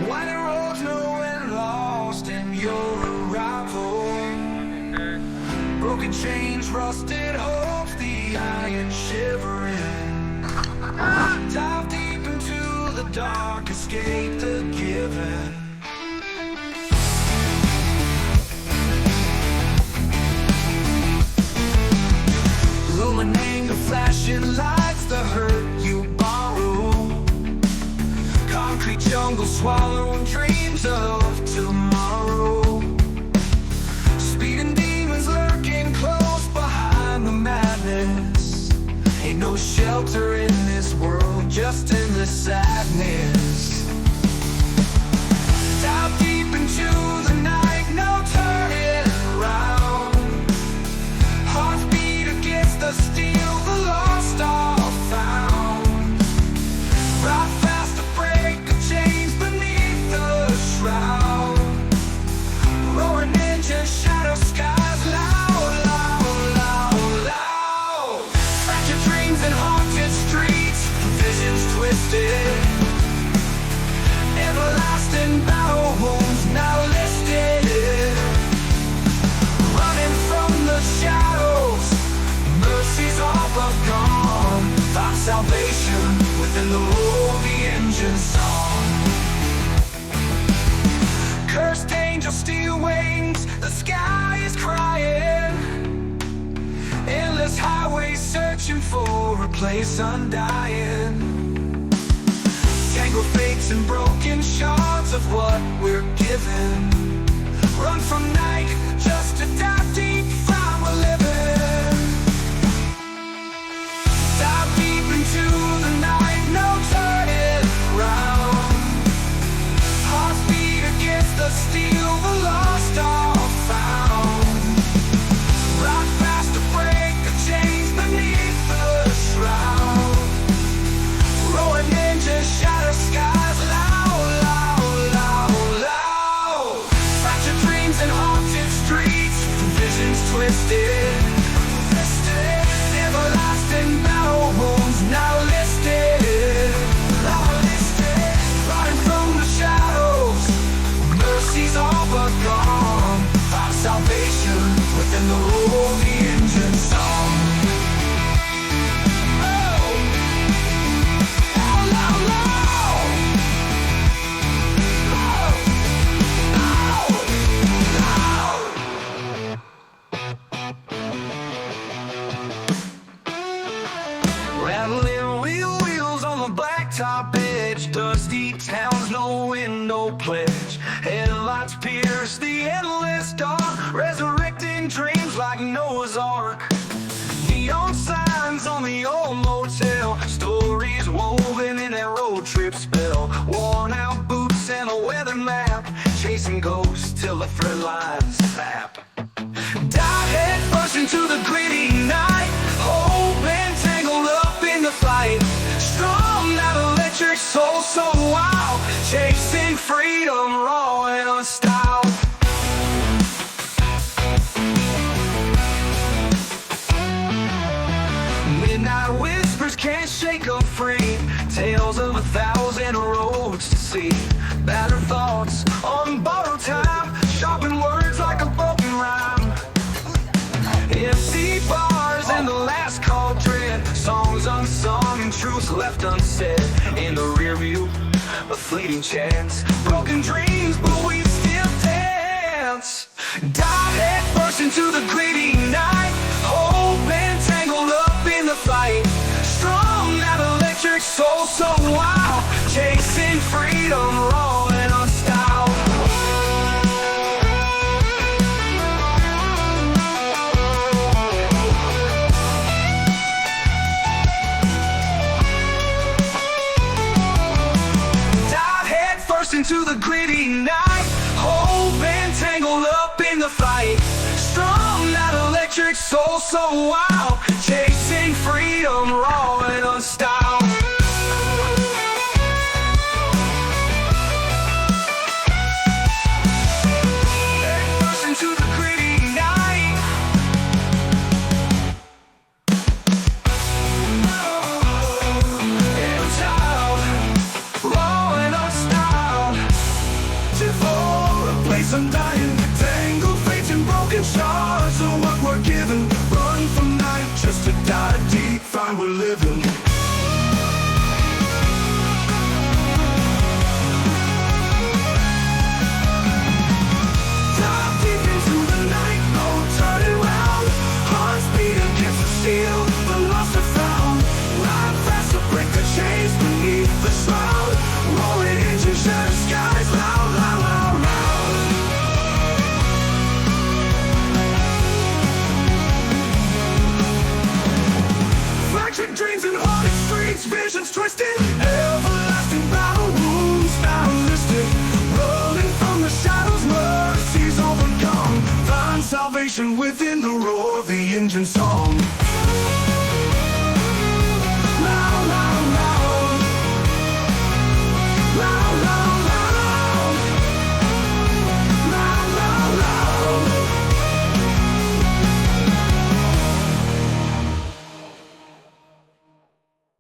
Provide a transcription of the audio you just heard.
Winding roads, nowhere lost in your arrival. Broken chains, rusted hopes, the iron shivering. Dive deep into the dark, escape the given. Illuminating the flashing lights, the hurt you borrow. Concrete jungle swallowing dreams of tomorrow. Speeding demons lurking close behind the madness. Ain't no shelter in this world, just endless sadness. Dive deep into the night, no turning around. Hearts beat against the steel, the lost are found. Ride fast to break the chains beneath the shroud. Roaring engines, shadow skies, loud, loud, loud, loud. Fractured dreams and haunted streets, visions twisted. Everlasting battle wounds now listed. Running from the shadows, mercy's all but gone. Find salvation within the roar of the engine song. Cursed angel, steel wings, the sky is crying. Endless highways searching for a place undying. Tangled fates and broken shards of what we're given. Run from night just to dive deep, find we're living. Dive deep into the night, no turning around. Hearts beat against the steel, the lost are found. Ride fast to break the chains beneath the shroud. Roaring engines, shadow skies, loud, loud, loud, loud. Fractured dreams and haunted streets, visions twisted. Everlasting battle wounds now listed. Now listed. Running from the shadows, mercy's all but gone. Find salvation within the roar of the engine song. Oh, loud, loud, loud. Rattling wheels on the blacktop edge. Dusty towns, no window pledge. Headlights pierce the endless dark, resurrecting dreams like Noah's Ark. Neon signs on the old motel, stories woven in that road trip spell. Worn out boots and a weather map, chasing ghosts till the thread lines snap. Dive head first into the gritty night, hope entangled up in the fight. Strong, that electric soul so wild, chasing freedom raw and unstyled. Midnight whispers can't shake them free, tales of 1,000 roads to see. Battered thoughts on borrowed time, sharpen words like a broken rhyme. Empty bars and the last call dread, songs unsung and truths left unsaid. In the rear view, a fleeting chance, broken dreams but we still dance. Dive head first into the gritty night, hope entangled up in the fight. Strong, that electric soul so wild, chasing freedom raw and unstyled. Into the gritty night, hope entangled up in the fight. Strong, that electric soul so wild, chasing freedom raw and unstyled. Into the gritty night. Raw and unstyled. undying, tangled fates and broken shards are what we're given. Run from night just to die deep, find we're living. Dive deep into the night, no turning round. Hearts beat against the steel, the lost are found. Ride fast to break the chains beneath the shroud. Rolling engines shatter skies loud, loud, loud, loud. Fractured dreams and haunted streets, visions twisted. Everlasting battle wounds now listed. Rolling from the shadows, mercies overcome. Find salvation within the roar of the engine song.